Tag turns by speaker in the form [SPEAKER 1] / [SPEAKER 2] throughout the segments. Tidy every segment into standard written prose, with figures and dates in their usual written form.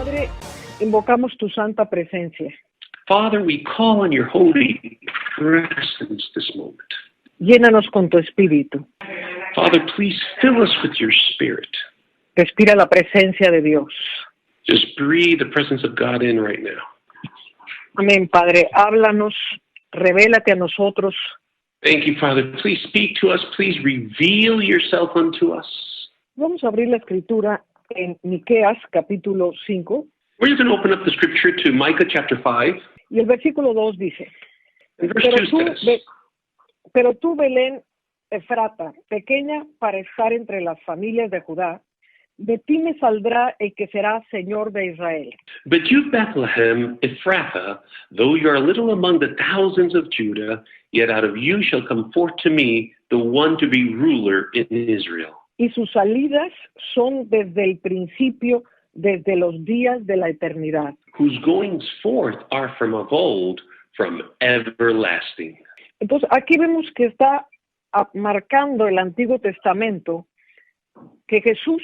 [SPEAKER 1] Padre, invocamos tu santa presencia.
[SPEAKER 2] Father, we call on your holy presence this moment.
[SPEAKER 1] Llénanos con tu espíritu.
[SPEAKER 2] Father, please fill us with your spirit.
[SPEAKER 1] Respira la presencia de Dios.
[SPEAKER 2] Just breathe the presence of God in right now.
[SPEAKER 1] Amén, Padre. Háblanos, revélate a nosotros.
[SPEAKER 2] Thank you, Father. Please speak to us. Please reveal yourself unto us.
[SPEAKER 1] Vamos a abrir la escritura en Miqueas, capítulo 5.
[SPEAKER 2] We're just going to open up the scripture to Micah chapter 5.
[SPEAKER 1] Y el versículo 2 dice,
[SPEAKER 2] And verse 2 says,
[SPEAKER 1] pero tú, Belén, Efrata, pequeña para estar entre las familias de Judá, de ti me saldrá el que será Señor de Israel.
[SPEAKER 2] But you, Bethlehem, Ephrathah, though you are little among the thousands of Judah, yet out of you shall come forth to me the one to be ruler in Israel.
[SPEAKER 1] Y sus salidas son desde el principio, desde los días de la eternidad.
[SPEAKER 2] Whose goings forth are from of old, from everlasting.
[SPEAKER 1] Entonces, aquí vemos que está marcando el Antiguo Testamento que Jesús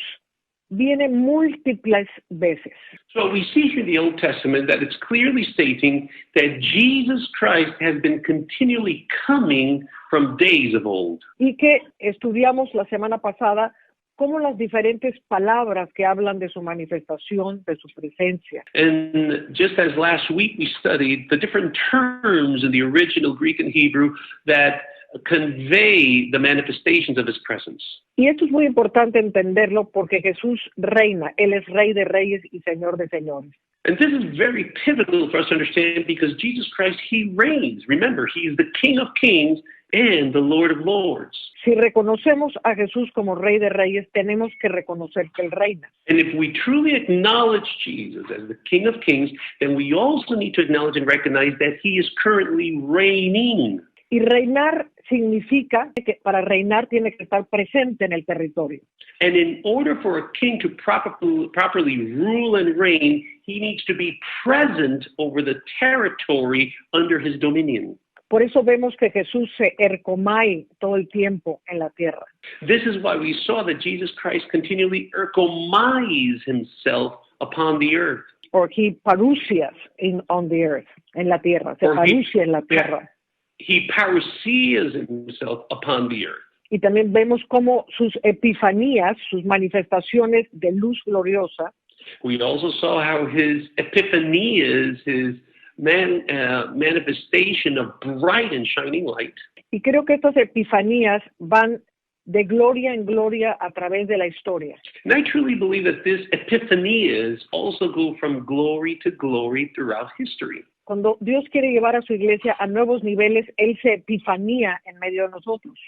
[SPEAKER 1] viene múltiples veces.
[SPEAKER 2] So we see here in the Old Testament that it's clearly stating that Jesus Christ has been continually coming from days of old.
[SPEAKER 1] Y que estudiamos la semana pasada cómo las diferentes palabras que hablan de su manifestación, de su presencia.
[SPEAKER 2] And just as last week we studied the different terms in the original Greek and Hebrew that convey the manifestations of his presence.
[SPEAKER 1] Y esto es muy importante entenderlo porque Jesús reina. Él es Rey de Reyes y Señor de Señores.
[SPEAKER 2] And this is very pivotal for us to understand because Jesus Christ, he reigns. Remember, he is the King of Kings and the Lord of Lords.
[SPEAKER 1] Si reconocemos a Jesús como Rey de Reyes, tenemos que reconocer que Él reina.
[SPEAKER 2] And if we truly acknowledge Jesus as the King of Kings, then we also need to acknowledge and recognize that he is currently reigning.
[SPEAKER 1] Y reinar significa que para reinar tiene que estar presente en el territorio.
[SPEAKER 2] And in order for a king to properly rule and reign, he needs to be present over the territory under his dominion.
[SPEAKER 1] Por eso vemos que Jesús se ercomai todo el tiempo en la tierra.
[SPEAKER 2] This is why we saw that Jesus Christ continually erchomais himself upon the earth.
[SPEAKER 1] Or he parousias on the earth, en la tierra, se parousia en la tierra.
[SPEAKER 2] He parousias himself upon the earth.
[SPEAKER 1] Y también vemos cómo sus epifanías, sus manifestaciones de luz gloriosa.
[SPEAKER 2] We also saw how his epiphanias, his manifestation of bright and shining light.
[SPEAKER 1] Y creo que estas epifanías van de gloria en gloria a través de la historia.
[SPEAKER 2] And I truly believe that this epiphanias also go from glory to glory throughout history.
[SPEAKER 1] Cuando Dios quiere llevar a su iglesia a nuevos niveles, Él se epifanía en medio de nosotros.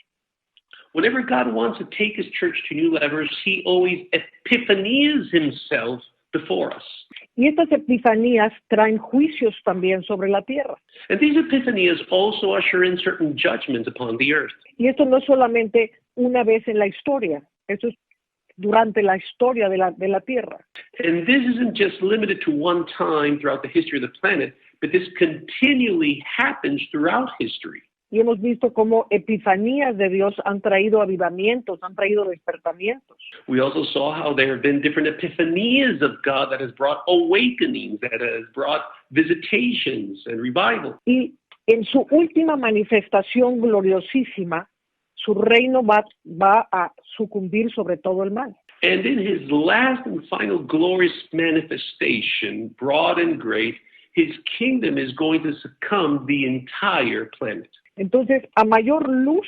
[SPEAKER 2] Whenever God wants to take his church to new levels, he always epiphanias himself before us.
[SPEAKER 1] Y estas epifanías traen juicios también sobre la tierra.
[SPEAKER 2] And these epiphanias also usher in certain judgments upon the earth.
[SPEAKER 1] Y esto no es solamente una vez en la historia, esto es durante la historia de la tierra.
[SPEAKER 2] And this isn't just limited to one time throughout the history of the planet, but this continually happens throughout history.
[SPEAKER 1] Y hemos visto cómo epifanías de Dios han traído avivamientos, han traído despertamientos.
[SPEAKER 2] We also saw how there have been different epiphanias of God that has brought awakenings, that has brought visitations and revival.
[SPEAKER 1] Y en su última manifestación gloriosísima, su reino va a sucumbir sobre todo el mal.
[SPEAKER 2] And in his last and final glorious manifestation, broad and great, his kingdom is going to succumb the entire planet.
[SPEAKER 1] Entonces, a mayor luz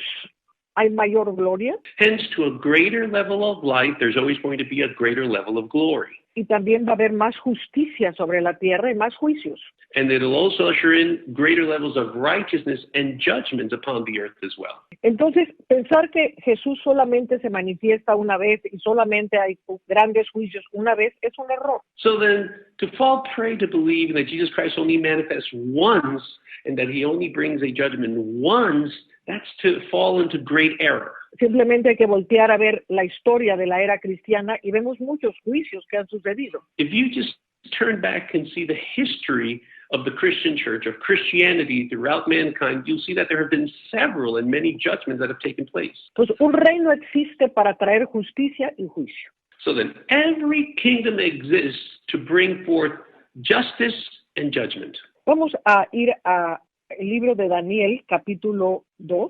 [SPEAKER 1] hay mayor gloria.
[SPEAKER 2] Hence, to a greater level of light, there's always going to be a greater level of glory.
[SPEAKER 1] Y también va a haber más justicia sobre la tierra y más juicios.
[SPEAKER 2] And it'll also usher in greater levels of righteousness and judgment upon the earth as well.
[SPEAKER 1] Entonces, pensar que Jesús solamente se manifiesta una vez y solamente hay grandes juicios una vez es un error.
[SPEAKER 2] So then, to fall prey to believe that Jesus Christ only manifests once and that he only brings a judgment once, that's to fall into great error.
[SPEAKER 1] Simplemente hay que voltear a ver la historia de la era cristiana y vemos muchos juicios que han sucedido.
[SPEAKER 2] If you just turn back and see the history of the Christian church, of Christianity throughout mankind, you'll see that there have been several and many judgments that have taken place.
[SPEAKER 1] Pues un reino existe para traer justicia y juicio.
[SPEAKER 2] So then every kingdom exists to to bring forth justice and judgment.
[SPEAKER 1] Vamos a ir a el libro de Daniel, capítulo 2.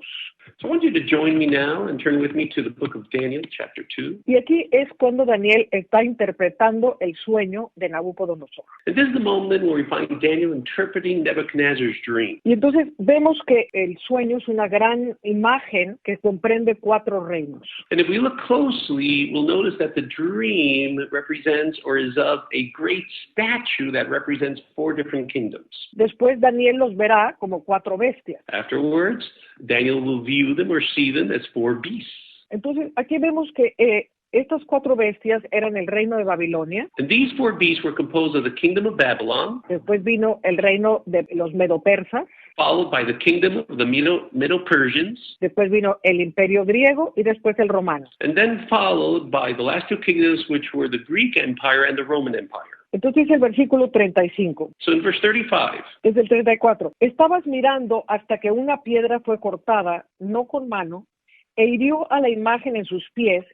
[SPEAKER 2] So I want you to join me now and turn with me to the book of Daniel, chapter 2.
[SPEAKER 1] Y aquí es cuando Daniel está interpretando el sueño de Nabucodonosor.
[SPEAKER 2] And this is the moment where we find Daniel interpreting Nebuchadnezzar's dream.
[SPEAKER 1] Y entonces vemos que el sueño es una gran imagen que comprende 4 reinos.
[SPEAKER 2] And if we look closely, we'll notice that the dream represents or is of a great statue that represents 4 different kingdoms.
[SPEAKER 1] Después Daniel los verá como 4 bestias.
[SPEAKER 2] Afterwards, Daniel will view them or see them as 4 beasts.
[SPEAKER 1] Entonces aquí vemos que estas 4 bestias eran el reino de Babilonia.
[SPEAKER 2] And these 4 beasts were composed of the kingdom of Babylon,
[SPEAKER 1] Después vino el reino de los medopersas.
[SPEAKER 2] followed by the kingdom of the Medo-Persians,
[SPEAKER 1] Después vino el imperio griego y después el romano.
[SPEAKER 2] and then followed by the last 2 kingdoms, which were the Greek Empire and the Roman Empire.
[SPEAKER 1] Entonces dice el versículo 35.
[SPEAKER 2] So in verse 35,
[SPEAKER 1] Desde el 34. Estabas mirando hasta que una piedra fue cortada, no con mano, e hirió a la imagen en sus pies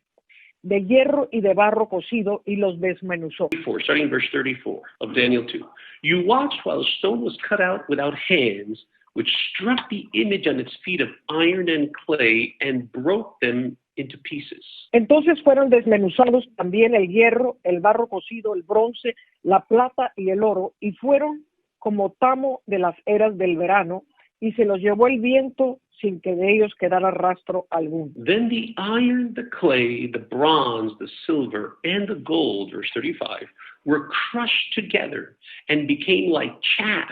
[SPEAKER 1] de hierro y de barro cocido y los desmenuzó.
[SPEAKER 2] starting in verse 34 of Daniel 2. You watched while a stone was cut out without hands, which struck the image on its feet of iron and clay and broke them into pieces.
[SPEAKER 1] Entonces fueron desmenuzados también el hierro, el barro cocido, el bronce, la plata y el oro, y fueron como tamo de las eras del verano, y se los llevó el viento sin que de ellos quedara rastro alguno.
[SPEAKER 2] Then the iron, the clay, the bronze, the silver, and the gold, verse 35, were crushed together and became like chaff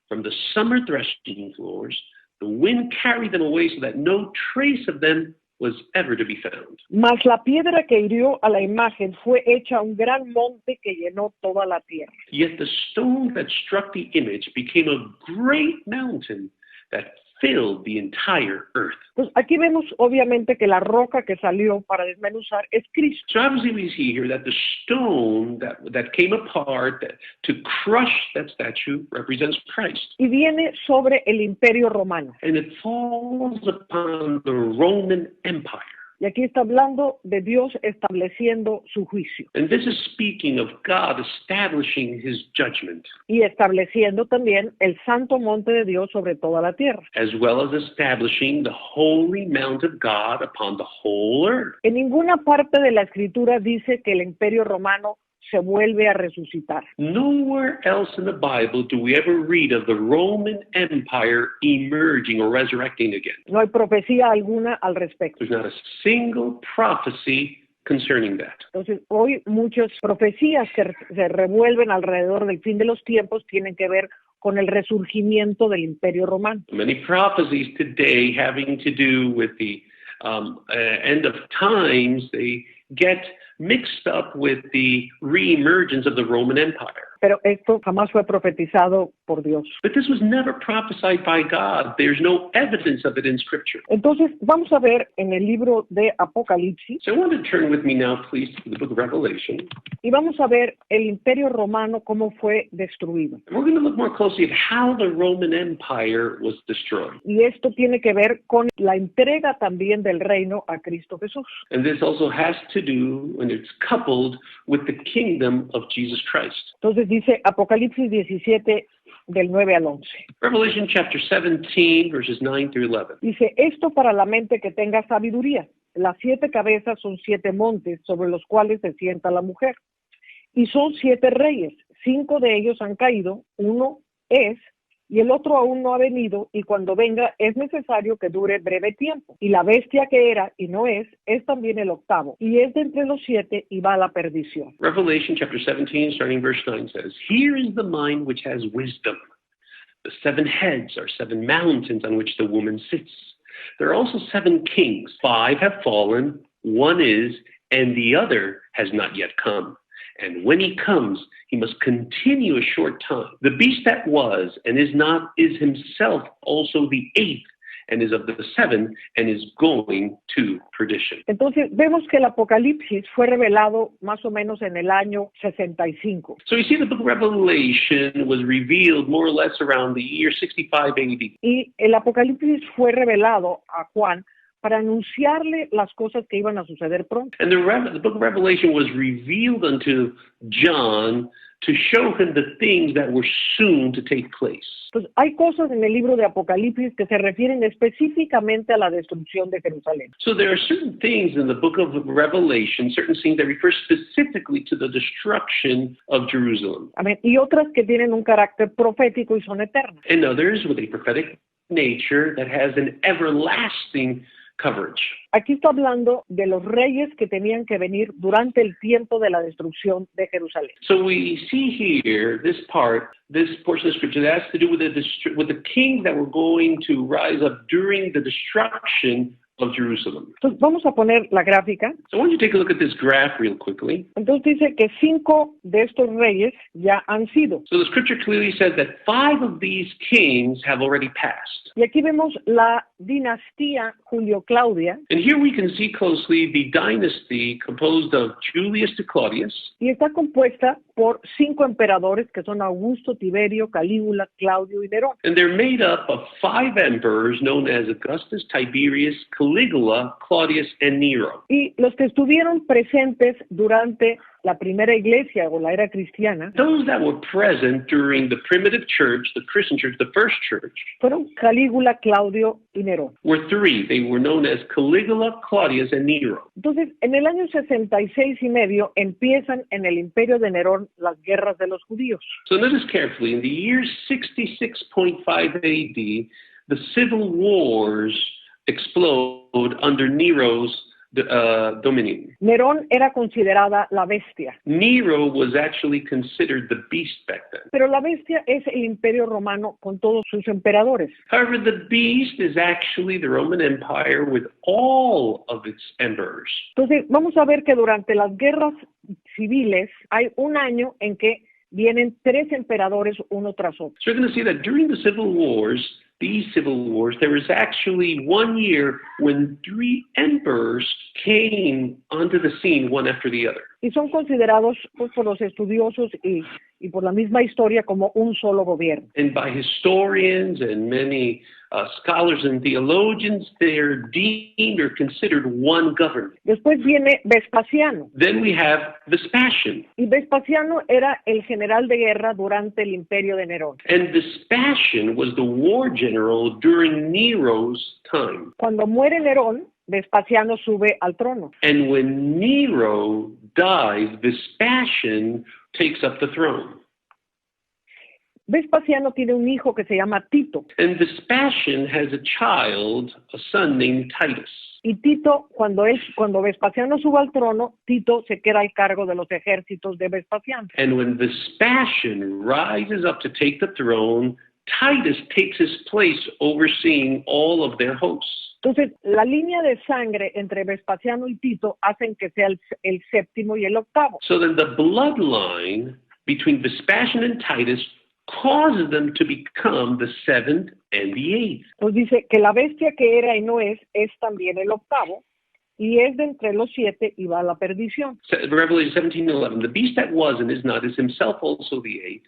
[SPEAKER 2] from the summer threshing floors. The wind carried them away so that no trace of them was ever to be found.
[SPEAKER 1] Mas la piedra que hirió a la imagen fue hecha un gran monte que llenó toda la tierra.
[SPEAKER 2] Yet the stone that struck the image became a great mountain that filled the entire earth.
[SPEAKER 1] Pues aquí vemos obviamente que la roca que salió para desmenuzar es Cristo.
[SPEAKER 2] So obviously we see here that the stone that came apart to crush that statue represents Christ.
[SPEAKER 1] Y viene sobre el imperio romano.
[SPEAKER 2] And it falls upon the Roman Empire.
[SPEAKER 1] Y aquí está hablando de Dios estableciendo su juicio.
[SPEAKER 2] And this is speaking of God establishing his judgment,
[SPEAKER 1] Y estableciendo también el santo monte de Dios sobre toda la tierra.
[SPEAKER 2] as well as establishing the holy mount of God upon the whole earth.
[SPEAKER 1] En ninguna parte de la escritura dice que el imperio romano se vuelve a resucitar.
[SPEAKER 2] Nowhere else in the Bible do we ever read of the Roman Empire emerging or resurrecting again.
[SPEAKER 1] No hay profecía alguna al respecto.
[SPEAKER 2] There's not a single prophecy concerning that.
[SPEAKER 1] Entonces, hoy muchas profecías que se revuelven alrededor del fin de los tiempos tienen que ver con el resurgimiento del imperio romano.
[SPEAKER 2] Many prophecies today having to do with the end of times, they get mixed up with the reemergence of the Roman Empire.
[SPEAKER 1] Pero esto jamás fue profetizado por Dios.
[SPEAKER 2] But this was never prophesied by God. There's no evidence of it in Scripture.
[SPEAKER 1] Entonces, vamos a ver en el libro de Apocalipsis
[SPEAKER 2] So I want to turn with me now, please, to the book of Revelation.
[SPEAKER 1] y vamos a ver el imperio romano cómo fue destruido.
[SPEAKER 2] And we're going to look more closely at how the Roman Empire was destroyed.
[SPEAKER 1] Y esto tiene que ver con la entrega también del reino a Cristo Jesús.
[SPEAKER 2] And this also has to do, and it's coupled with the kingdom of Jesus Christ.
[SPEAKER 1] Entonces dice Apocalipsis 17 del 9 al 11.
[SPEAKER 2] Revelation chapter 17, verses 9 through 11.
[SPEAKER 1] Dice, esto para la mente que tenga sabiduría. Las 7 cabezas son 7 montes sobre los cuales se sienta la mujer. Y son 7 reyes. 5 de ellos han caído, uno es, y el otro aún no ha venido, y cuando venga es necesario que dure breve tiempo. Y la bestia que era y no es también el octavo, y es de entre los 7 y va a la perdición.
[SPEAKER 2] Revelation chapter 17, starting verse 9 says, Here is the mind which has wisdom. The 7 heads are 7 mountains on which the woman sits. There are also 7 kings. 5 have fallen, 1 is, and the other has not yet come. And when he comes, he must continue a short time. The beast that was and is not is himself also the 8th, and is of the 7, and is going to perdition.
[SPEAKER 1] Entonces vemos que el Apocalipsis fue revelado más o menos en el año 65.
[SPEAKER 2] So you see the book of Revelation was revealed more or less around the year 65 AD.
[SPEAKER 1] Y el Apocalipsis fue revelado a Juan para anunciarle las cosas que iban a suceder pronto.
[SPEAKER 2] And the book of Revelation was revealed unto John to show him the things that were soon to take place.
[SPEAKER 1] Entonces, hay cosas en el libro de Apocalipsis que se refieren específicamente a la destrucción de Jerusalén.
[SPEAKER 2] So there are certain things in the book of Revelation, certain things that refer specifically to the destruction of Jerusalem.
[SPEAKER 1] Amén. Y otras que tienen un carácter profético y son eternas.
[SPEAKER 2] And others with a prophetic nature that has an everlasting coverage.
[SPEAKER 1] Aquí está hablando de los reyes que tenían que venir durante el tiempo de la destrucción de Jerusalén.
[SPEAKER 2] So we see here this portion of scripture that has to do with the kings that were going to rise up during the destruction of Jerusalem.
[SPEAKER 1] Entonces, vamos a poner la gráfica.
[SPEAKER 2] So I want you to take a look at this graph real quickly.
[SPEAKER 1] Entonces dice que 5 de estos reyes ya han sido.
[SPEAKER 2] So the scripture clearly says that 5 of these kings have already passed.
[SPEAKER 1] Y aquí vemos la dinastía Julio-Claudia.
[SPEAKER 2] And here we can see closely the dynasty composed of Julius to Claudius.
[SPEAKER 1] Y está compuesta por 5 emperadores que son Augusto, Tiberio, Calígula, Claudio y Nerón.
[SPEAKER 2] And they're made up of 5 emperors known as Augustus, Tiberius, Caligula, Claudius, and Nero.
[SPEAKER 1] Y los que estuvieron presentes durante la primera iglesia o la era cristiana
[SPEAKER 2] Those that were present during the primitive church, the Christian church, the first church,
[SPEAKER 1] fueron Calígula, Claudio y Nerón.
[SPEAKER 2] were 3. They were known as Caligula, Claudius, and Nero.
[SPEAKER 1] Entonces, en el año 66 y medio empiezan en el imperio de Nerón las guerras de los judíos.
[SPEAKER 2] So notice carefully, in the year 66.5 AD, the civil wars explode under Nero's dominion.
[SPEAKER 1] Nerón era considerada la bestia,
[SPEAKER 2] Nero was actually considered the beast back then.
[SPEAKER 1] pero la bestia es el imperio romano con todos sus emperadores.
[SPEAKER 2] However, the beast is actually the Roman Empire with all of its emperors.
[SPEAKER 1] Entonces, vamos a ver que durante las guerras civiles hay un año en que vienen 3 emperadores uno tras otro.
[SPEAKER 2] So you're going to see that during the civil wars, there was actually 1 year when 3 emperors came onto the scene one after the other.
[SPEAKER 1] Y son considerados pues, por los estudiosos y por la misma historia como un solo gobierno.
[SPEAKER 2] And by historians and many scholars and theologians, they're deemed or considered one government.
[SPEAKER 1] Después viene Vespasiano.
[SPEAKER 2] Then we have Vespasian.
[SPEAKER 1] Y Vespasiano era el general de guerra durante el imperio de Nerón.
[SPEAKER 2] And Vespasian was the war general during Nero's time.
[SPEAKER 1] Cuando muere Nerón, Vespasiano sube al trono.
[SPEAKER 2] And when Nero dies, Vespasian takes up the throne.
[SPEAKER 1] Vespasiano tiene un hijo que se llama Tito.
[SPEAKER 2] And Vespasian has a child, a son named Titus.
[SPEAKER 1] Y Tito, cuando Vespasiano sube al trono, Tito se queda al cargo de los ejércitos de Vespasiano.
[SPEAKER 2] And when Vespasian rises up to take the throne, Titus takes his place overseeing all of their hosts.
[SPEAKER 1] Entonces, la línea de sangre entre Vespasiano y Tito hacen que sea el séptimo y el octavo.
[SPEAKER 2] So then the bloodline between Vespasian and Titus causes them to become the 7th and the 8th.
[SPEAKER 1] Entonces dice que la bestia que era y no es también el octavo, y es de entre los 7 y va a la perdición.
[SPEAKER 2] Revelation 17:11, the beast that was and is not is himself also the 8th,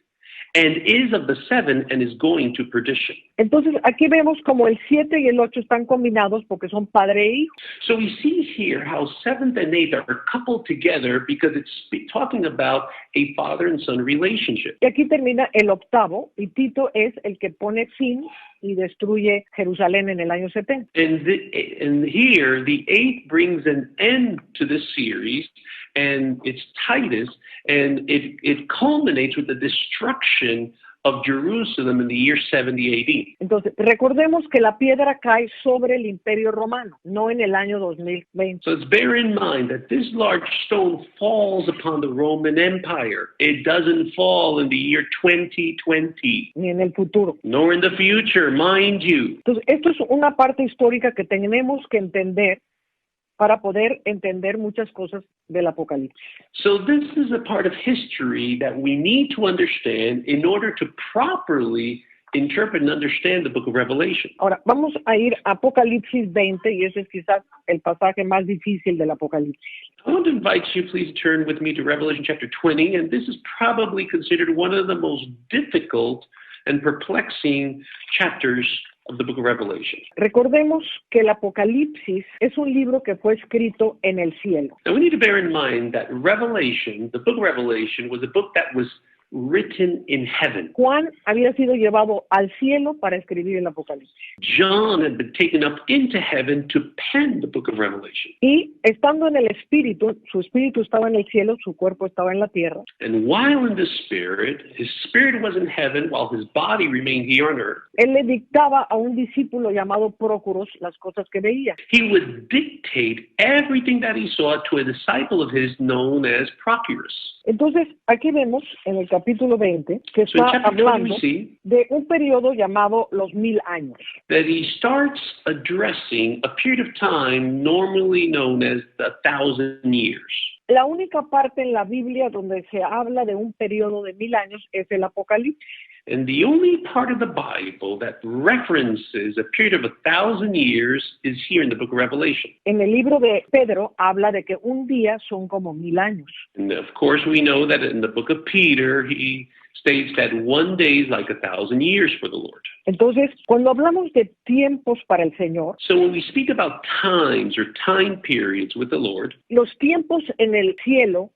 [SPEAKER 2] and is of the 7 and is going to perdition.
[SPEAKER 1] Entonces aquí vemos como el 7 y el 8 están combinados porque son padre e hijo.
[SPEAKER 2] So we see here how 7th and 8th are coupled together because it's talking about a father and son relationship.
[SPEAKER 1] Y aquí termina el octavo, y Tito es el que pone fin y destruye Jerusalén en el año 70.
[SPEAKER 2] And here, the 8th brings an end to this series, and it's Titus, and it culminates with the destruction of Jerusalem in the year 70 AD.
[SPEAKER 1] Entonces, recordemos que la piedra cae sobre el Imperio Romano, no en el año 2020.
[SPEAKER 2] So let's bear in mind that this large stone falls upon the Roman Empire. It doesn't fall in the year 2020.
[SPEAKER 1] Ni en el futuro.
[SPEAKER 2] Nor in the future, mind you.
[SPEAKER 1] Entonces, esto es una parte histórica que tenemos que entender para poder entender muchas cosas del Apocalipsis.
[SPEAKER 2] So this is a part of history that we need to understand in order to properly interpret and understand the book of Revelation.
[SPEAKER 1] Ahora, vamos a ir a Apocalipsis 20, y ese es quizás el pasaje más difícil del Apocalipsis.
[SPEAKER 2] I want to invite you, please turn with me to Revelation chapter 20, and this is probably considered one of the most difficult and perplexing chapters of the book of Revelation.
[SPEAKER 1] Recordemos que el Apocalipsis es un libro que fue escrito en el cielo.
[SPEAKER 2] Now we need to bear in mind that Revelation, the book of Revelation, was a book that was written in heaven.
[SPEAKER 1] Juan había sido llevado al cielo para escribir el Apocalipsis.
[SPEAKER 2] John had been taken up into heaven to pen the book of Revelation.
[SPEAKER 1] Y estando en el espíritu, su espíritu estaba en el cielo, su cuerpo estaba en la tierra.
[SPEAKER 2] And while in the spirit, his spirit was in heaven while his body remained here on earth.
[SPEAKER 1] Él le dictaba a un discípulo llamado Prócoros las cosas que veía.
[SPEAKER 2] He would dictate everything that he saw to a disciple of his known as Prochorus.
[SPEAKER 1] Entonces, aquí vemos en el capítulo 20 que
[SPEAKER 2] So in
[SPEAKER 1] está
[SPEAKER 2] chapter 20
[SPEAKER 1] hablando
[SPEAKER 2] we see
[SPEAKER 1] de un periodo llamado los 1000 años.
[SPEAKER 2] that he starts addressing a period of time normally known as the 1,000 years.
[SPEAKER 1] La única parte en la Biblia donde se habla de un periodo de 1000 años es el Apocalipsis.
[SPEAKER 2] And the only part of the Bible that references a period of 1,000 years is here in the book of Revelation.
[SPEAKER 1] En el libro de Pedro habla de que un día son como 1000 años.
[SPEAKER 2] And of course, we know that in the book of Peter, he states that one day is like 1,000 years for the Lord.
[SPEAKER 1] Entonces, cuando hablamos de tiempos para el Señor,
[SPEAKER 2] So when we speak about times or time periods with the Lord,
[SPEAKER 1] los tiempos en el cielo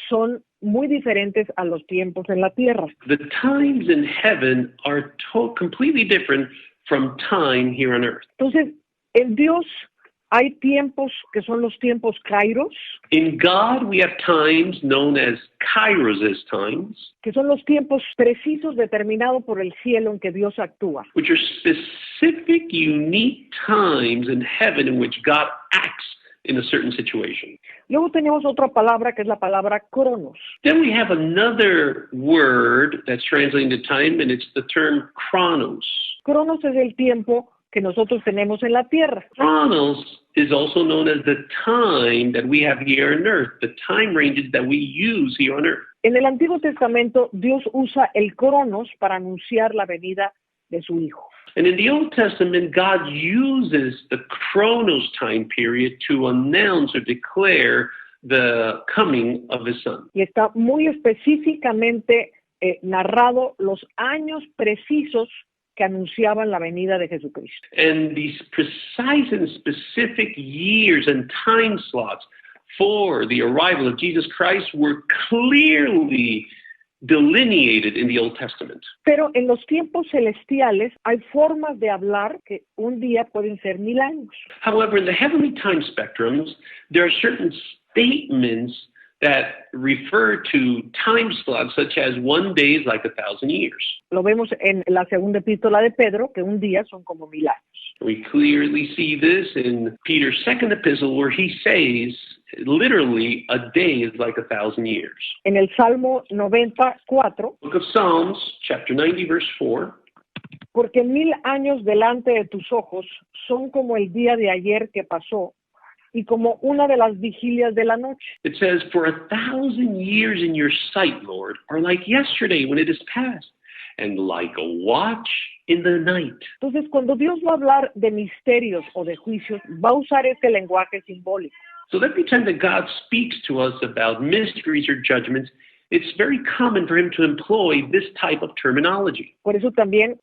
[SPEAKER 1] son muy diferentes a los tiempos en la tierra.
[SPEAKER 2] the times in heaven are completely different from time here on earth.
[SPEAKER 1] Entonces, en Dios hay tiempos que son los tiempos kairos,
[SPEAKER 2] In God, we have times known as kairos times,
[SPEAKER 1] que son los tiempos precisos determinados por el cielo en que Dios actúa.
[SPEAKER 2] which are specific, unique times in heaven in which God acts in a certain situation.
[SPEAKER 1] Luego tenemos otra palabra que es la palabra cronos.
[SPEAKER 2] Then we have another word that's translated into time, and it's the term chronos.
[SPEAKER 1] Cronos es el tiempo que nosotros tenemos en la tierra.
[SPEAKER 2] Chronos is also known as the time that we have here on earth, the time ranges that we use here on earth.
[SPEAKER 1] En el Antiguo Testamento, Dios usa el cronos para anunciar la venida de su Hijo.
[SPEAKER 2] And in the Old Testament, God uses the chronos time period to announce or declare the coming of his son.
[SPEAKER 1] Y está muy específicamente narrado los años precisos que anunciaban la venida de Jesucristo.
[SPEAKER 2] And these precise and specific years and time slots for the arrival of Jesus Christ were clearly delineated in the Old Testament.
[SPEAKER 1] Pero en los tiempos celestiales hay formas de hablar que un día pueden ser 1000 años.
[SPEAKER 2] However, in the heavenly time spectrums, there are certain statements that refer to time slots such as one day is like 1,000 years.
[SPEAKER 1] Lo vemos en la segunda epístola de Pedro, que un día son como 1000 años.
[SPEAKER 2] We clearly see this in Peter's second epistle where he says, literally, a day is like 1,000 years.
[SPEAKER 1] En el Salmo 94,
[SPEAKER 2] Book of Psalms, chapter 90, verse 4.
[SPEAKER 1] porque 1000 años delante de tus ojos son como el día de ayer que pasó y como una de las vigilias de la noche.
[SPEAKER 2] It says, for 1,000 years in your sight, Lord, are like yesterday when it is past, and like a watch in the night.
[SPEAKER 1] Entonces, cuando Dios va a hablar de misterios o de juicios, va a usar este lenguaje simbólico.
[SPEAKER 2] So every time that God speaks to us about mysteries or judgments, it's very common for him to employ this type of terminology.
[SPEAKER 1] Por eso también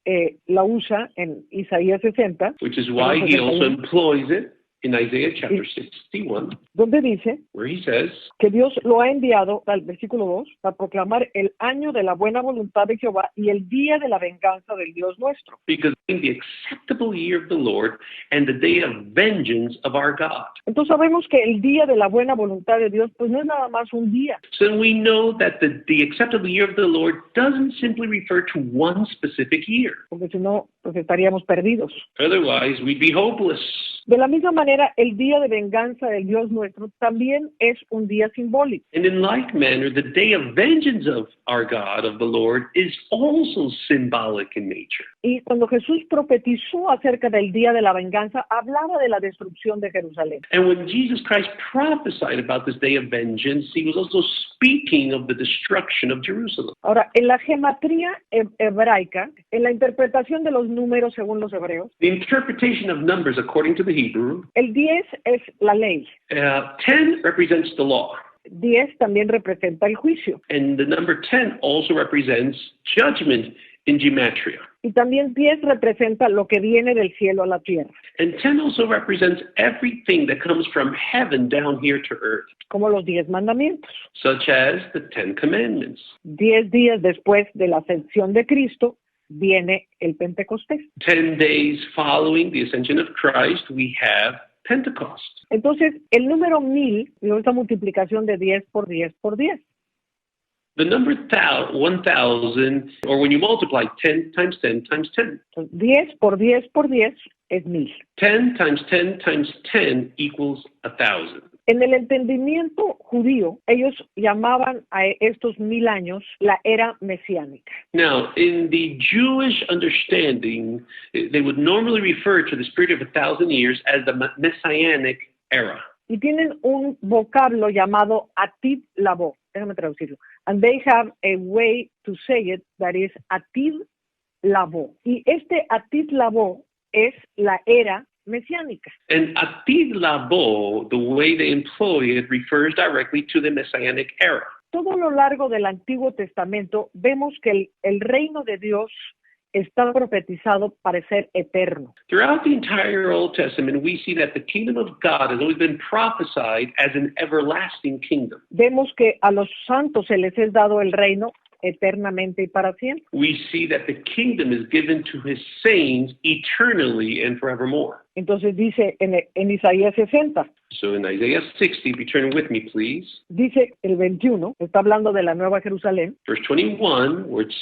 [SPEAKER 1] la usa en Isaías 60,
[SPEAKER 2] Which is why he also employs it in Isaiah chapter 61,
[SPEAKER 1] donde dice
[SPEAKER 2] where he says,
[SPEAKER 1] que Dios lo ha enviado, al versículo 2, para proclamar el año de la buena voluntad de Jehová y el día de la venganza del Dios nuestro.
[SPEAKER 2] because in the acceptable year of the Lord and the day of vengeance of our God.
[SPEAKER 1] Entonces sabemos que el día de la buena voluntad de Dios, pues no es nada más un día.
[SPEAKER 2] So we know that the acceptable year of the Lord doesn't simply refer to one specific year.
[SPEAKER 1] Porque si no, pues estaríamos perdidos.
[SPEAKER 2] Otherwise, we'd be hopeless.
[SPEAKER 1] De la misma manera, el día de venganza del Dios nuestro también es un día simbólico.
[SPEAKER 2] And in like manner, the day of vengeance of our God, of the Lord, is also symbolic in nature.
[SPEAKER 1] Y cuando Jesús profetizó acerca del día de la venganza, hablaba de la destrucción de Jerusalén.
[SPEAKER 2] And when Jesus Christ prophesied about this day of vengeance, he was also speaking of the destruction of Jerusalem.
[SPEAKER 1] Ahora, en la gematría hebraica, en la interpretación de los números según los hebreos,
[SPEAKER 2] The interpretation of numbers according to the Hebrew,
[SPEAKER 1] el 10 es la ley.
[SPEAKER 2] 10 represents the law.
[SPEAKER 1] 10 también representa el juicio.
[SPEAKER 2] And the number 10 also represents judgment in gematria.
[SPEAKER 1] Y también 10 representa lo que viene del cielo a la tierra,
[SPEAKER 2] And 10 also represents everything that comes from heaven down here to earth,
[SPEAKER 1] como los 10 mandamientos.
[SPEAKER 2] such as the 10 commandments.
[SPEAKER 1] 10 días después de la ascensión de Cristo viene el Pentecostés.
[SPEAKER 2] 10 days following the ascension of Christ, we have Pentecost.
[SPEAKER 1] Entonces, el número 1000, y esta multiplicación de 10 por 10 por 10.
[SPEAKER 2] The number 1,000, or when you multiply 10 times 10 times 10.
[SPEAKER 1] Entonces, 10 por 10 por 10 es 1000.
[SPEAKER 2] 10 times 10 times 10 equals 1,000.
[SPEAKER 1] En el entendimiento judío, ellos llamaban a estos 1000 años la era mesiánica.
[SPEAKER 2] Now, in the Jewish understanding, they would normally refer to this period of 1,000 years as the Messianic era.
[SPEAKER 1] Y tienen un vocablo llamado atid labo. Déjame traducirlo. And they have a way to say it that is atid labo. Y este atid labo es la era mesiánica.
[SPEAKER 2] And Atid Labo, the way they employ it, refers directly to the Messianic era.
[SPEAKER 1] Todo lo largo del Antiguo Testamento vemos que el reino de Dios está profetizado para ser eterno.
[SPEAKER 2] Throughout the entire Old Testament, we see that the kingdom of God has always been prophesied as an everlasting kingdom.
[SPEAKER 1] Vemos que a los santos se les es dado el reino eternamente y para siempre.
[SPEAKER 2] We see that the kingdom is given to his saints eternally and forevermore.
[SPEAKER 1] Entonces dice en Isaías 60,
[SPEAKER 2] So in Isaiah 60, be turning with me, please.
[SPEAKER 1] dice el 21, está hablando de la Nueva Jerusalén.
[SPEAKER 2] Verse 21, where it's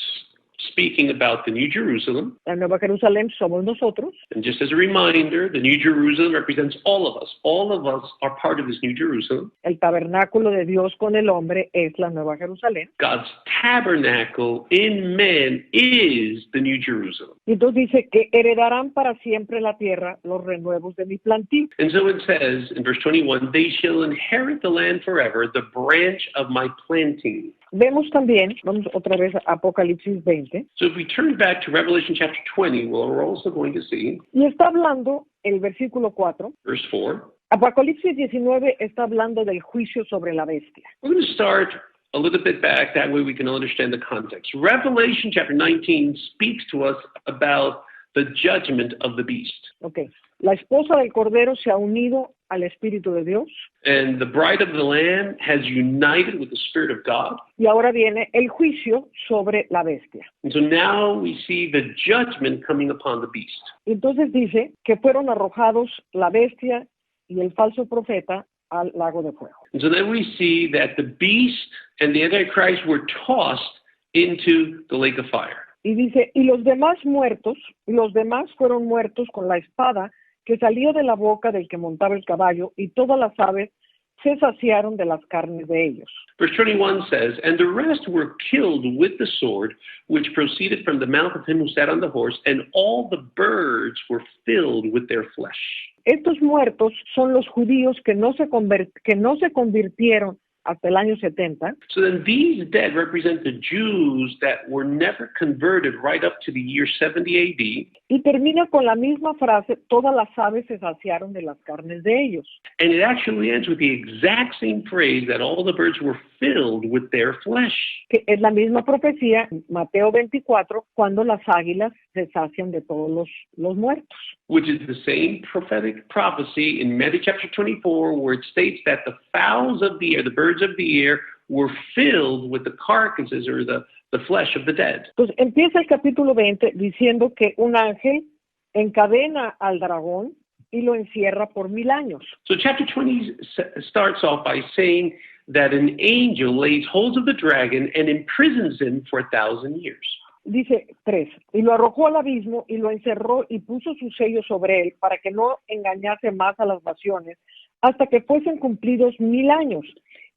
[SPEAKER 2] speaking about the New Jerusalem.
[SPEAKER 1] La Nueva Jerusalén somos nosotros.
[SPEAKER 2] And just as a reminder, the New Jerusalem represents all of us. All of us are part of this New Jerusalem.
[SPEAKER 1] El tabernáculo de Dios con el hombre es la Nueva Jerusalén.
[SPEAKER 2] God's tabernacle in man is the New Jerusalem.
[SPEAKER 1] Y entonces dice que heredarán para siempre la tierra los renuevos de mi plantío.
[SPEAKER 2] And so it says in verse 21, they shall inherit the land forever, the branch of my planting.
[SPEAKER 1] Vemos también, vamos otra vez a Apocalipsis 20,
[SPEAKER 2] So if we turn back to Revelation chapter 20, well, we're also going to see
[SPEAKER 1] y está hablando el versículo 4.
[SPEAKER 2] verse 4.
[SPEAKER 1] Apocalipsis 19 está hablando del juicio sobre la bestia.
[SPEAKER 2] We're going to start a little bit back, that way we can understand the context. Revelation chapter 19 speaks to us about the judgment of the beast.
[SPEAKER 1] Okay. La esposa del Cordero se ha unido al Espíritu de Dios
[SPEAKER 2] And the bride of the Lamb has united with the Spirit of God.
[SPEAKER 1] y ahora viene el juicio sobre la bestia.
[SPEAKER 2] And so now we see the judgment coming upon the beast.
[SPEAKER 1] Entonces dice que fueron arrojados la bestia y el falso profeta al lago de fuego.
[SPEAKER 2] And so then we see that the beast and the Antichrist were tossed into the lake of fire.
[SPEAKER 1] Y dice, y los demás fueron muertos con la espada que salió de la boca del que montaba el caballo, y todas las aves se saciaron de las carnes de ellos.
[SPEAKER 2] Verse 21 says, and the rest were killed with the sword, which proceeded from the mouth of him who sat on the horse, and all the birds were filled with their flesh.
[SPEAKER 1] Estos muertos son los judíos que no se convirtieron hasta el año 70.
[SPEAKER 2] So then these dead represent the Jews that were never converted right up to the year 70 AD.
[SPEAKER 1] Y termina con la misma frase, todas las aves se saciaron de las carnes de ellos.
[SPEAKER 2] And it actually ends with the exact same phrase that all the birds were filled with their flesh.
[SPEAKER 1] Que es la misma profecía, Mateo 24, cuando las águilas se sacian de todos los muertos.
[SPEAKER 2] Which is the same prophetic prophecy in Matthew chapter 24, where it states that the fowls of the air, the birds of the air, were filled with the carcasses or the flesh of the dead.
[SPEAKER 1] Entonces empieza el capítulo 20 diciendo que un ángel encadena al dragón y lo encierra por 1000 años.
[SPEAKER 2] So chapter 20 starts off by saying that an angel lays hold of the dragon and imprisons him for 1,000 years.
[SPEAKER 1] Dice 3, y lo arrojó al abismo y lo encerró y puso su sello sobre él para que no engañase más a las naciones hasta que fuesen cumplidos 1000 años.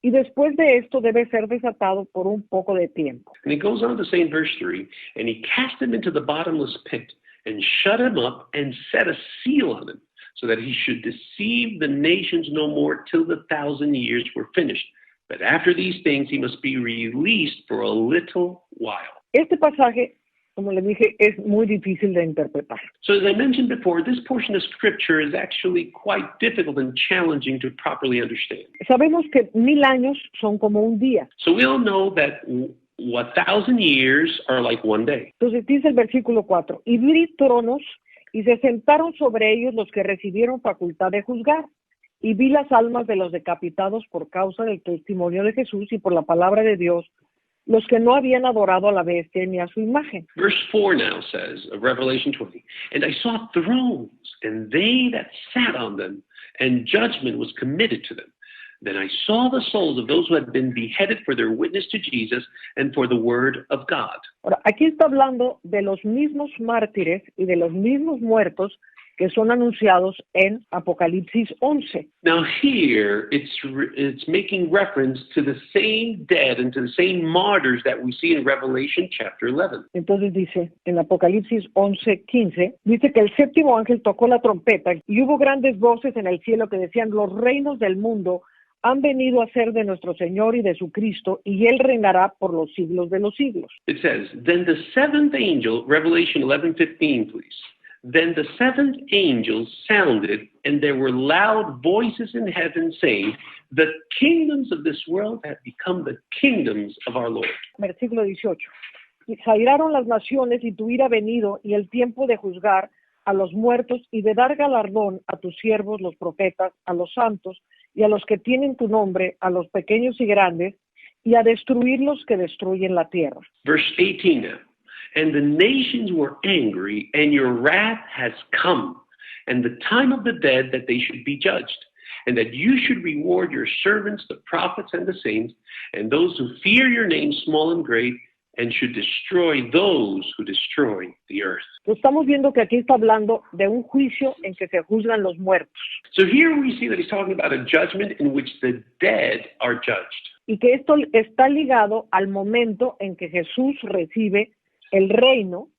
[SPEAKER 1] Y después de esto debe ser desatado por un poco de tiempo.
[SPEAKER 2] And it goes on to say in verse 3, and he cast him into the bottomless pit and shut him up and set a seal on him so that he should deceive the nations no more till the 1,000 years were finished. But after these things he must be released for a little while.
[SPEAKER 1] Este pasaje, como les dije, es muy difícil de interpretar.
[SPEAKER 2] So as I mentioned before, this portion of scripture is actually quite difficult and challenging to properly understand.
[SPEAKER 1] Sabemos que 1000 años son como un día.
[SPEAKER 2] So we all know that 1,000 years are like one day.
[SPEAKER 1] Entonces dice el versículo 4, y vi tronos y se sentaron sobre ellos los que recibieron facultad de juzgar. Y vi las almas de los decapitados por causa del testimonio de Jesús y por la palabra de Dios, los que no habían adorado a la bestia ni a su imagen.
[SPEAKER 2] Verse 4 now says of Revelation 20, and I saw thrones, and they that sat on them, and judgment was committed to them. Then I saw the souls of those who had been beheaded for their witness to Jesus and for the word of God.
[SPEAKER 1] Ahora, aquí está hablando de los mismos mártires y de los mismos muertos que son anunciados en Apocalipsis 11.
[SPEAKER 2] Now here, it's making reference to the same dead and to the same martyrs that we see in Revelation chapter 11.
[SPEAKER 1] Entonces dice, en Apocalipsis 11:15, dice que el séptimo ángel tocó la trompeta y hubo grandes voces en el cielo que decían, los reinos del mundo han venido a ser de nuestro Señor y de su Cristo, y Él reinará por los siglos de los siglos.
[SPEAKER 2] It says, then the seventh angel, Revelation 11:15, please. Then the seventh angel sounded, and there were loud voices in heaven saying, the kingdoms of this world have become the kingdoms of our Lord.
[SPEAKER 1] Versículo 18. Y se airaron las naciones y tu ira ha venido, y el tiempo de juzgar a los muertos y de dar galardón a tus siervos los profetas, a los santos y a los que tienen tu nombre, a los pequeños y grandes, y a destruir los que destruyen la tierra.
[SPEAKER 2] Verse 18 now. And the nations were angry, and your wrath has come, and the time of the dead that they should be judged, and that you should reward your servants, the prophets and the saints, and those who fear your name, small and great, and should destroy those who destroy the earth.
[SPEAKER 1] Estamos viendo que aquí está hablando de un juicio en que se juzgan los muertos.
[SPEAKER 2] So here we see that he's talking about a judgment in which the dead are judged.
[SPEAKER 1] Y que esto está ligado al momento en que Jesús recibe el reino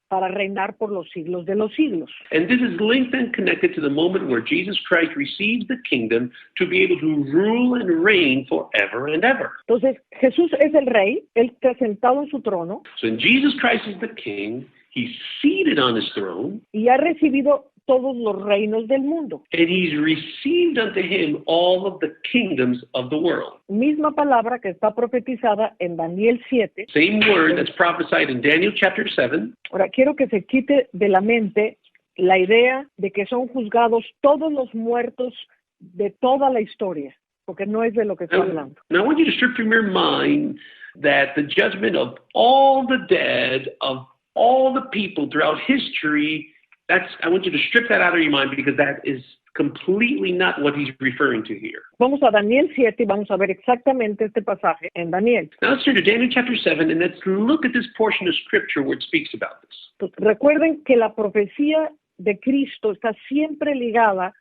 [SPEAKER 1] para reinar por los siglos de los siglos.
[SPEAKER 2] And this is linked and connected to the moment where Jesus Christ receives the kingdom to be able to rule and reign forever and ever.
[SPEAKER 1] Entonces, Jesús es el rey, él está sentado en su trono.
[SPEAKER 2] So when Jesus Christ is the king, he's seated on his throne.
[SPEAKER 1] Y ha recibido todos los reinos del mundo.
[SPEAKER 2] And he's received unto him all of the kingdoms of the world.
[SPEAKER 1] Misma palabra que está profetizada en Daniel 7.
[SPEAKER 2] Same word that's prophesied in Daniel chapter 7.
[SPEAKER 1] Ahora, quiero que se quite de la mente la idea de que son juzgados todos los muertos de toda la historia, porque no es de lo que está hablando.
[SPEAKER 2] Now I want you to strip from your mind that the judgment of all the dead, of all the people throughout history, I want you to strip that out of your mind because that is completely not what he's referring to here.
[SPEAKER 1] Vamos a Daniel 7 y vamos a ver exactamente este pasaje en Daniel.
[SPEAKER 2] Now let's turn to Daniel chapter 7 and let's look at this portion of scripture where it speaks about this.
[SPEAKER 1] Pues recuerden que la profecía de Cristo está siempre ligada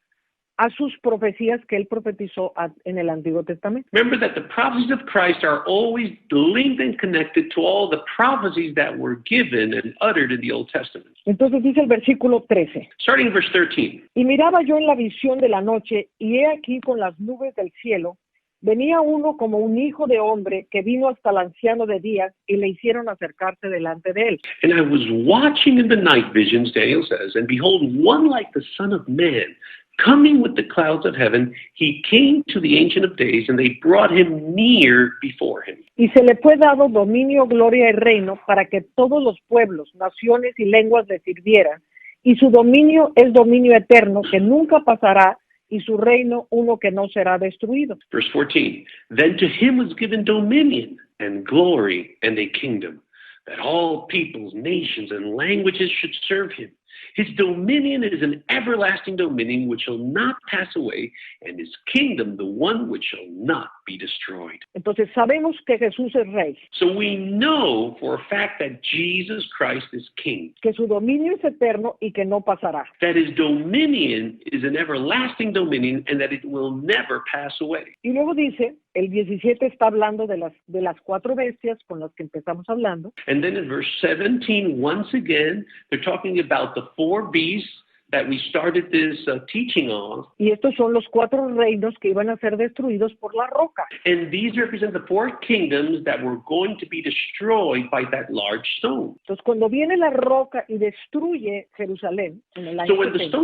[SPEAKER 1] a sus profecías que él profetizó en el Antiguo Testamento.
[SPEAKER 2] Remember that the prophecies of Christ are always linked and connected to all the prophecies that were given and uttered in the Old Testament.
[SPEAKER 1] Entonces dice el versículo 13.
[SPEAKER 2] Starting in verse 13.
[SPEAKER 1] Y miraba yo en la visión de la noche, y he aquí con las nubes del cielo, venía uno como un hijo de hombre que vino hasta el anciano de días y le hicieron acercarse delante de él.
[SPEAKER 2] And I was watching in the night visions, Daniel says, and behold, one like the Son of Man, coming with the clouds of heaven, he came to the Ancient of Days, and they brought him near before him.
[SPEAKER 1] Y se le fue dado dominio, gloria y reino para que todos los pueblos, naciones y lenguas le sirvieran. Y su dominio es dominio eterno que nunca pasará, y su reino uno que no será destruido.
[SPEAKER 2] Verse 14, then to him was given dominion and glory and a kingdom, that all peoples, nations, and languages should serve him. His dominion is an everlasting dominion which shall not pass away, and his kingdom the one which shall not be destroyed.
[SPEAKER 1] Entonces sabemos que Jesús es rey.
[SPEAKER 2] So we know for a fact that Jesus Christ is king.
[SPEAKER 1] Que su dominio es eterno y que no pasará.
[SPEAKER 2] That his dominion is an everlasting dominion and that it will never pass away.
[SPEAKER 1] Y luego dice, el 17 está hablando de las cuatro bestias con las que empezamos hablando.
[SPEAKER 2] And then in verse 17, once again, they're talking about the four beasts that we started this teaching on.
[SPEAKER 1] Y estos son los cuatro reinos que iban a ser destruidos por la roca.
[SPEAKER 2] And these represent the four kingdoms that were going to be destroyed by that large stone.
[SPEAKER 1] Entonces cuando viene la roca y destruye Jerusalén en el año 70,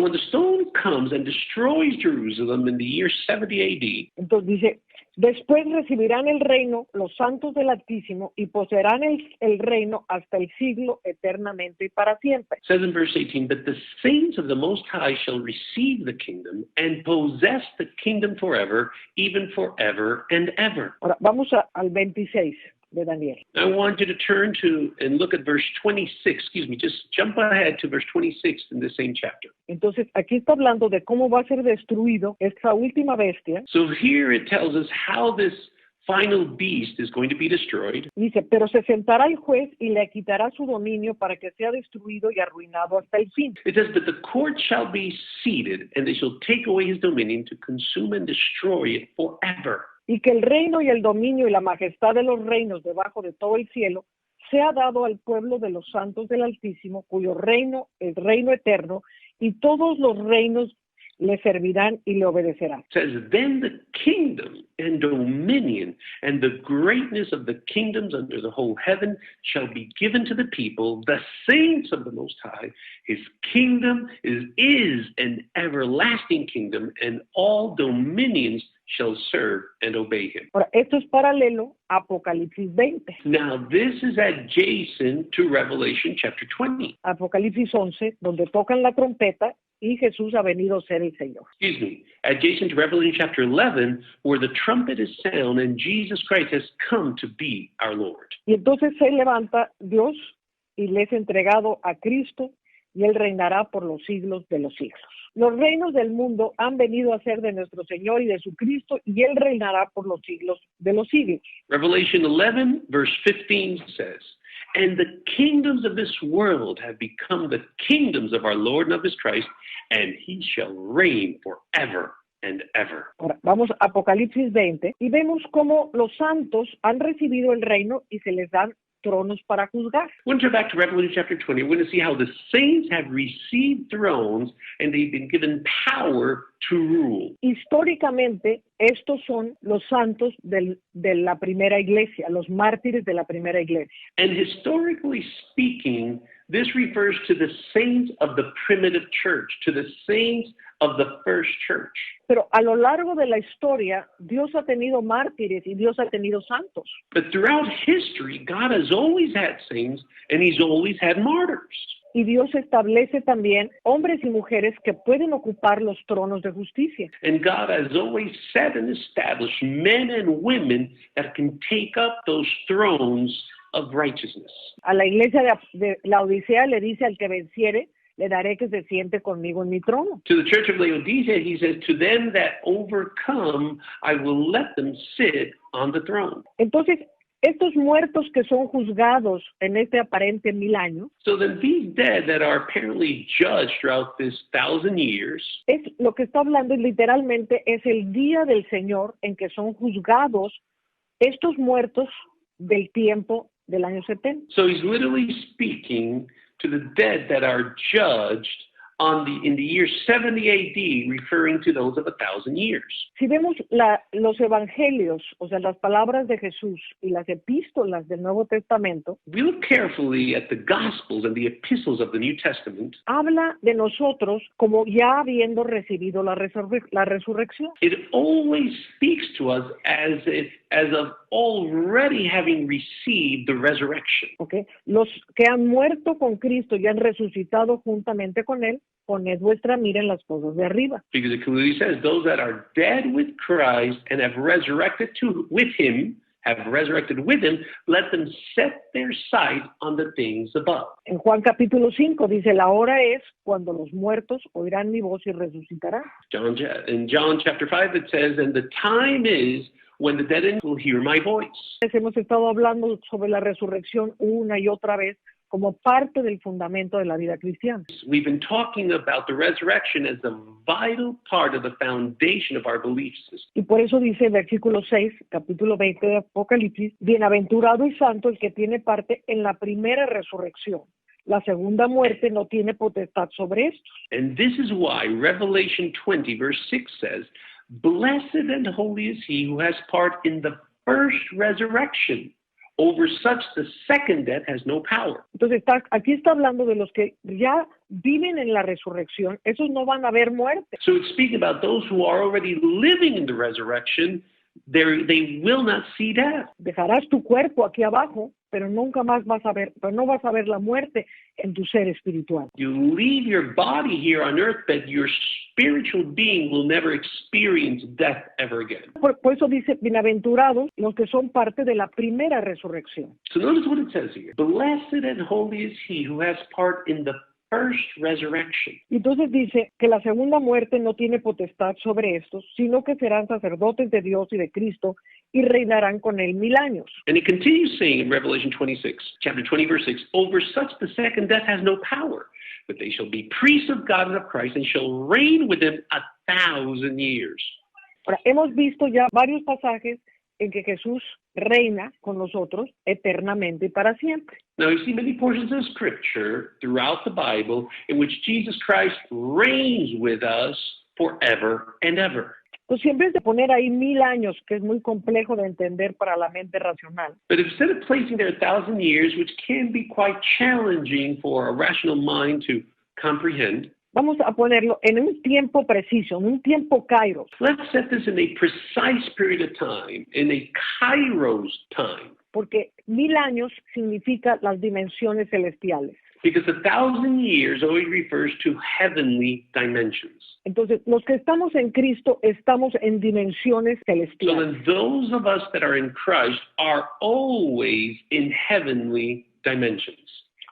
[SPEAKER 2] when the stone comes and destroys Jerusalem in the year 70 AD.
[SPEAKER 1] entonces dice, Después recibirán el reino los santos del Altísimo y poseerán el reino hasta el siglo eternamente y para siempre.
[SPEAKER 2] It says in verse 18, but the saints of the Most High shall receive the kingdom and possess the kingdom forever, even forever and ever.
[SPEAKER 1] Ahora, vamos al 26 de Daniel.
[SPEAKER 2] I want you to turn to and look at verse 26. Just jump ahead to verse 26 in the same chapter.
[SPEAKER 1] Entonces, aquí está hablando de cómo va a ser destruido esta última bestia.
[SPEAKER 2] So here it tells us how this final beast is going to be destroyed.
[SPEAKER 1] Dice, pero se sentará el juez y le quitará su dominio para que sea destruido y arruinado hasta el fin.
[SPEAKER 2] It says, but the court shall be seated, and they shall take away his dominion to consume and destroy it forever.
[SPEAKER 1] Y que el reino y el dominio y la majestad de los reinos debajo de todo el cielo sea dado al pueblo de los santos del Altísimo, cuyo reino es reino eterno, y todos los reinos le servirán y le obedecerán.
[SPEAKER 2] It says, then the kingdom and dominion and the greatness of the kingdoms under the whole heaven shall be given to the people, the saints of the Most High. His kingdom is an everlasting kingdom, and all dominions shall serve and obey him.
[SPEAKER 1] Ahora, esto es paralelo a Apocalipsis 20.
[SPEAKER 2] Now, this is adjacent to Revelation chapter 20.
[SPEAKER 1] Apocalipsis 11, donde tocan la trompeta y Jesús ha venido a ser el Señor.
[SPEAKER 2] Adjacent to Revelation chapter 11, where the trumpet is sound and Jesus Christ has come to be our Lord.
[SPEAKER 1] Y entonces se levanta Dios y le es entregado a Cristo y Él reinará por los siglos de los siglos. Los reinos del mundo han venido a ser de nuestro Señor y de su Cristo y Él reinará por los siglos de los siglos.
[SPEAKER 2] Revelation 11, verse 15 says, and the kingdoms of this world have become the kingdoms of our Lord and of his Christ, and he shall reign forever and ever.
[SPEAKER 1] Ahora, vamos a Apocalipsis 20 y vemos cómo los santos han recibido el reino y se les dan tronos para juzgar.
[SPEAKER 2] We're going to turn back to Revelation chapter 20. We're going to see how the saints have received thrones and they've been given power to rule.
[SPEAKER 1] Históricamente, estos son los santos de la primera iglesia, los mártires de la primera iglesia.
[SPEAKER 2] And historically speaking, this refers to the saints of the primitive church, to the saints of the first church.
[SPEAKER 1] Pero a lo largo de la historia, Dios ha tenido mártires y Dios ha tenido santos.
[SPEAKER 2] But throughout history, God has always had saints and he's always had martyrs.
[SPEAKER 1] Y Dios establece también hombres y mujeres que pueden ocupar los tronos de justicia.
[SPEAKER 2] And God has always set and established men and women that can take up those thrones of righteousness.
[SPEAKER 1] A la iglesia de Laodicea le dice al que venciere, le daré que se siente conmigo en mi trono.
[SPEAKER 2] To the church of Laodicea, he says, to them that overcome, I will let them sit on the throne.
[SPEAKER 1] Entonces, estos muertos que son juzgados en este aparente 1000 años,
[SPEAKER 2] So then these dead that are apparently judged throughout this 1,000 years,
[SPEAKER 1] es lo que está hablando literalmente es el día del Señor en que son juzgados estos muertos del tiempo del año 70.
[SPEAKER 2] so he's literally speaking to the dead that are judged in the year 70 AD, referring to those of 1,000 years.
[SPEAKER 1] Si vemos los evangelios, o sea, las palabras de Jesús y las epístolas del Nuevo Testamento,
[SPEAKER 2] We look carefully at the Gospels and the epistles of the New Testament.
[SPEAKER 1] habla de nosotros como ya habiendo recibido la resurrección.
[SPEAKER 2] It always speaks to us as of already having received the resurrection.
[SPEAKER 1] ¿Okay? Los que han muerto con Cristo y han resucitado juntamente con Él, poned vuestra mira en las cosas de arriba.
[SPEAKER 2] Because it clearly says, those that are dead with Christ and have resurrected with him, let them set their sight on the things above.
[SPEAKER 1] En Juan capítulo 5 dice, la hora es cuando los muertos oirán mi voz y resucitarán.
[SPEAKER 2] In John chapter 5 it says, and the time is when the dead will hear my voice.
[SPEAKER 1] Hemos estado hablando sobre la resurrección una y otra vez como parte del fundamento de la vida cristiana.
[SPEAKER 2] We've been talking about the resurrection as a vital part of the foundation of our belief system.
[SPEAKER 1] Y por eso dice el versículo 6, capítulo 20 de Apocalipsis, bienaventurado y santo el que tiene parte en la primera resurrección. La segunda muerte no tiene potestad sobre estos.
[SPEAKER 2] And this is why Revelation 20 verse 6 says, blessed and holy is he who has part in the first resurrection. Over such the second death has no power.
[SPEAKER 1] Entonces aquí está hablando de los que ya viven en la resurrección. Esos no van a ver muerte.
[SPEAKER 2] So it's speaking about those who are already living in the resurrection. they will not see death.
[SPEAKER 1] Dejarás tu cuerpo aquí abajo, pero nunca más no vas a ver la muerte en tu ser espiritual.
[SPEAKER 2] You leave your body here on earth, but your spiritual being will never experience death ever again.
[SPEAKER 1] Por eso dice, bienaventurados los que son parte de la primera resurrección.
[SPEAKER 2] So notice what it says here. Blessed and holy is he who has part in the first resurrection.
[SPEAKER 1] Y entonces dice que la segunda muerte no tiene potestad sobre estos, sino que serán sacerdotes de Dios y de Cristo y reinarán con él 1000 años.
[SPEAKER 2] And it continues saying in Revelation 26, chapter 20, verse 6, over such the second death has no power, but they shall be priests of God and of Christ and shall reign with him 1,000 years.
[SPEAKER 1] Ahora, hemos visto ya varios pasajes en que Jesús reina con nosotros eternamente y para siempre.
[SPEAKER 2] Now, you see many portions of Scripture throughout the Bible in which Jesus Christ reigns with us forever and ever.
[SPEAKER 1] Entonces, siempre es de poner ahí 1000 años, que es muy complejo de entender para la mente racional.
[SPEAKER 2] But instead of placing there 1,000 years, which can be quite challenging for a rational mind to comprehend,
[SPEAKER 1] vamos a ponerlo en un tiempo preciso, en un tiempo kairos.
[SPEAKER 2] let's set this in a precise period of time, in a kairos time.
[SPEAKER 1] Porque 1000 años significa las dimensiones celestiales.
[SPEAKER 2] Because 1,000 years always refers to heavenly dimensions.
[SPEAKER 1] Entonces, los que estamos en Cristo estamos en dimensiones
[SPEAKER 2] So
[SPEAKER 1] celestiales.
[SPEAKER 2] then those of us that are in Christ are always in heavenly dimensions.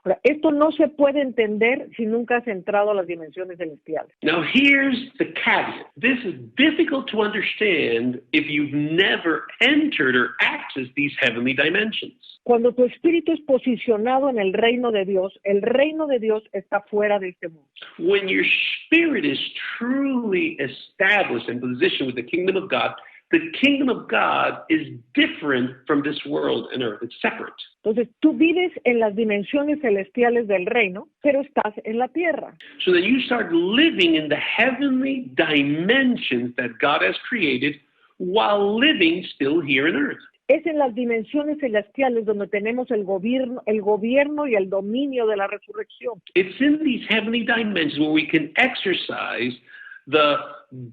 [SPEAKER 1] Ahora, esto no se puede entender si nunca has entrado a las dimensiones celestiales.
[SPEAKER 2] Now here's the caveat. This is difficult to understand if you've never entered or accessed these heavenly dimensions.
[SPEAKER 1] Cuando tu espíritu es posicionado en el reino de Dios está fuera de este mundo.
[SPEAKER 2] When your spirit is truly established and positioned with the kingdom of God is different from this world and earth. It's separate.
[SPEAKER 1] Entonces, tú vives en las dimensiones celestiales del reino, pero estás en la tierra.
[SPEAKER 2] So then you start living in the heavenly dimensions that God has created while living still here on earth.
[SPEAKER 1] Es en las dimensiones celestiales donde tenemos el gobierno y el dominio de la resurrección.
[SPEAKER 2] It's in these heavenly dimensions where we can exercise the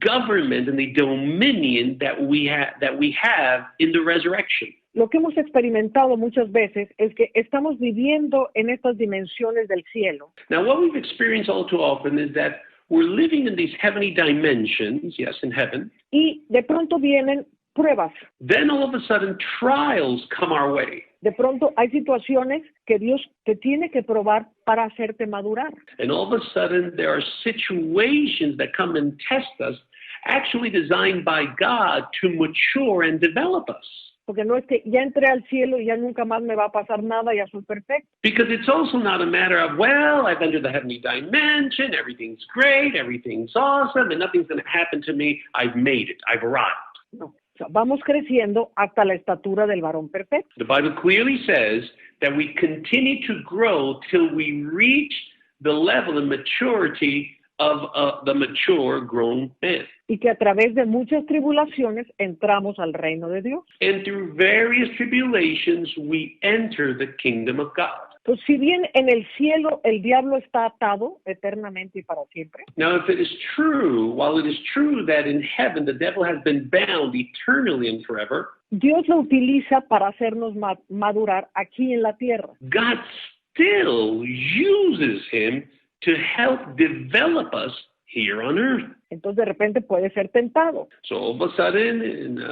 [SPEAKER 2] government and the dominion that we have in the resurrection.
[SPEAKER 1] Lo que hemos experimentado muchas veces es que estamos viviendo en estas dimensiones del cielo.
[SPEAKER 2] Now, what we've experienced all too often is that we're living in these heavenly dimensions, yes, in heaven.
[SPEAKER 1] Y de pronto vienen pruebas.
[SPEAKER 2] Then all of a sudden, trials come our way.
[SPEAKER 1] De pronto hay situaciones que Dios te tiene que probar para hacerte madurar.
[SPEAKER 2] And all of a sudden, there are situations that come and test us, actually designed by God to mature and develop us.
[SPEAKER 1] Porque no es que ya entré al cielo y ya nunca más me va a pasar nada, ya soy perfecto.
[SPEAKER 2] Because it's also not a matter of, well, I've entered the heavenly dimension, everything's great, everything's awesome, and nothing's going to happen to me. I've made it. I've arrived.
[SPEAKER 1] No. O sea, vamos creciendo hasta la estatura del varón perfecto.
[SPEAKER 2] The Bible clearly says that we continue to grow till we reach the level of maturity of the mature grown man.
[SPEAKER 1] Y que a través de muchas tribulaciones entramos al reino de Dios.
[SPEAKER 2] And through various tribulations, we enter the kingdom of God.
[SPEAKER 1] Entonces, si bien en el cielo el diablo está atado eternamente y para siempre,
[SPEAKER 2] Now, if it is true, while it is true that in heaven the devil has been bound eternally and forever,
[SPEAKER 1] Dios lo utiliza para hacernos madurar aquí en la tierra.
[SPEAKER 2] God still uses him to help develop us here on earth.
[SPEAKER 1] Entonces, de repente puede ser tentado.
[SPEAKER 2] So all of a sudden,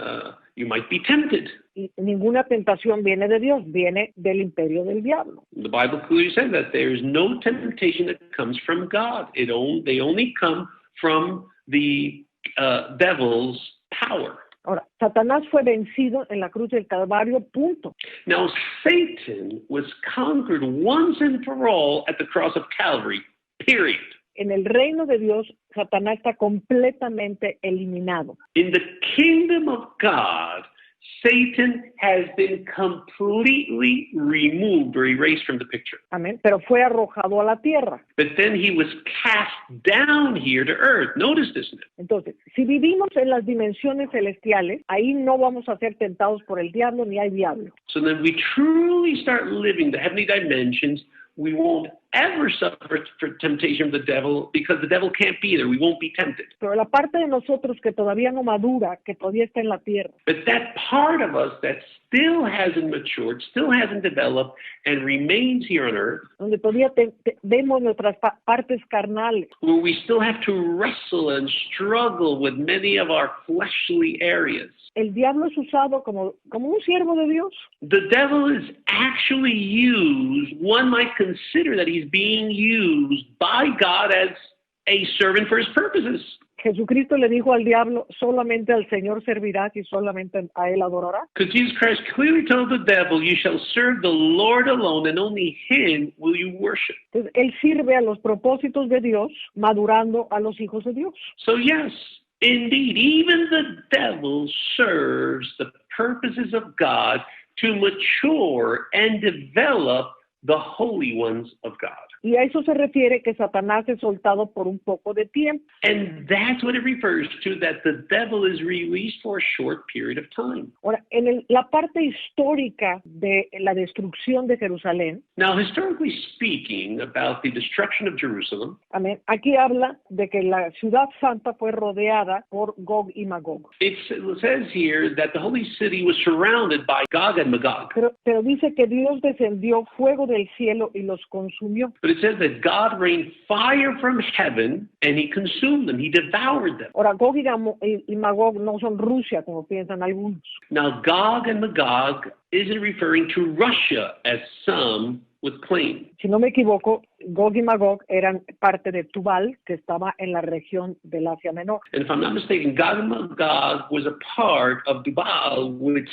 [SPEAKER 2] you might be tempted.
[SPEAKER 1] Y ninguna tentación viene de Dios, viene del imperio del diablo.
[SPEAKER 2] The Bible clearly says that there is no temptation that comes from God. They only come from the devil's power.
[SPEAKER 1] Ahora, Satanás fue vencido en la cruz del Calvario, punto.
[SPEAKER 2] Now, Satan was conquered once and for all at the cross of Calvary, period.
[SPEAKER 1] En el reino de Dios, Satanás está completamente eliminado.
[SPEAKER 2] In the kingdom of God, Satan has been completely removed or erased from the picture.
[SPEAKER 1] Amén. Pero fue arrojado a la tierra.
[SPEAKER 2] But then he was cast down here to earth. Notice this.
[SPEAKER 1] Entonces, si vivimos en las dimensiones celestiales, ahí no vamos a ser tentados por el diablo ni hay diablo.
[SPEAKER 2] So then we truly start living the heavenly dimensions. we won't ever suffer for temptation from the devil because the devil can't be there. We won't be tempted.
[SPEAKER 1] Pero la parte de nosotros que todavía no madura, que todavía está en la tierra,
[SPEAKER 2] But that part of us that still hasn't matured, still hasn't developed, and remains here on earth,
[SPEAKER 1] donde todavía vemos nuestras partes carnales,
[SPEAKER 2] where we still have to wrestle and struggle with many of our fleshly areas.
[SPEAKER 1] el diablo es usado como un siervo de Dios.
[SPEAKER 2] The devil is actually used, one might consider that he's being used by God as a servant for his purposes.
[SPEAKER 1] Jesucristo le dijo al diablo, solamente al Señor servirás y solamente a Él adorarás.
[SPEAKER 2] Because Jesus Christ clearly told the devil, you shall serve the Lord alone and only him will you worship.
[SPEAKER 1] Entonces, Él sirve a los propósitos de Dios, madurando a los hijos de Dios.
[SPEAKER 2] So yes, indeed, even the devil serves the purposes of God to mature and develop the holy ones of God.
[SPEAKER 1] Y a eso se refiere que Satanás es soltado por un poco de tiempo.
[SPEAKER 2] And that's what it refers to, that the devil is released for a short period of time.
[SPEAKER 1] Ahora, en la parte histórica de la destrucción de Jerusalén,
[SPEAKER 2] Now, historically speaking, about the destruction of Jerusalem,
[SPEAKER 1] amén, aquí habla de que la ciudad santa fue rodeada por Gog y Magog.
[SPEAKER 2] it says here that the holy city was surrounded by Gog and Magog.
[SPEAKER 1] Pero dice que Dios descendió fuego del cielo y los consumió.
[SPEAKER 2] But it says that God rained fire from heaven and he consumed them, he devoured them.
[SPEAKER 1] Ahora, Gog y Magog no son Rusia, como piensan algunos.
[SPEAKER 2] Now, Gog and Magog isn't referring to Russia as some would claim.
[SPEAKER 1] Si no me equivoco, Gog y Magog eran parte de Tubal, que estaba en la región del Asia Menor.
[SPEAKER 2] And if I'm not mistaken, Gog and Magog was a part of Tubal, which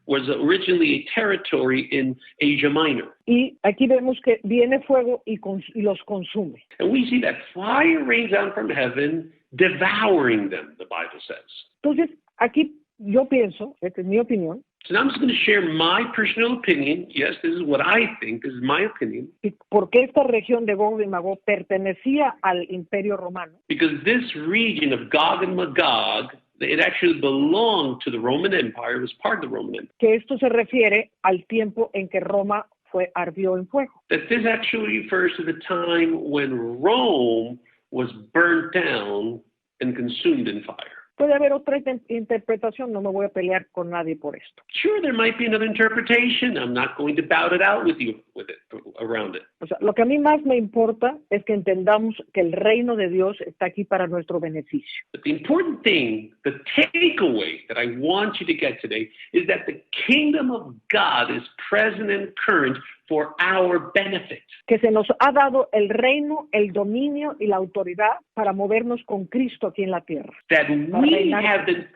[SPEAKER 2] was originally a territory in Asia Minor.
[SPEAKER 1] Y aquí vemos que viene fuego y los consume.
[SPEAKER 2] And we see that fire rains down from heaven, devouring them, the Bible says.
[SPEAKER 1] Entonces, aquí yo pienso, esta es mi opinión,
[SPEAKER 2] So now I'm just going to share my personal opinion. Yes, this is what I think. This is my opinion.
[SPEAKER 1] porque esta región de Gog y Magog pertenecía al Imperio Romano.
[SPEAKER 2] Because this region of Gog and Magog, it actually belonged to the Roman Empire. It was part of the Roman Empire.
[SPEAKER 1] Que esto se refiere al tiempo en que Roma ardió en fuego.
[SPEAKER 2] That this actually refers to the time when Rome was burnt down and consumed in fire.
[SPEAKER 1] Puede haber otra interpretación, no me voy a pelear con nadie por esto.
[SPEAKER 2] Sure, there might be another interpretation. I'm not going to bout it out with you around it.
[SPEAKER 1] O sea, lo que a mí más me importa es que entendamos que el reino de Dios está aquí para nuestro beneficio.
[SPEAKER 2] But the important thing, the takeaway that I want you to get today is that the kingdom of God is present and current for our benefit.
[SPEAKER 1] Que se nos ha dado el reino, el dominio y la autoridad para movernos con Cristo aquí en la tierra.
[SPEAKER 2] That we have been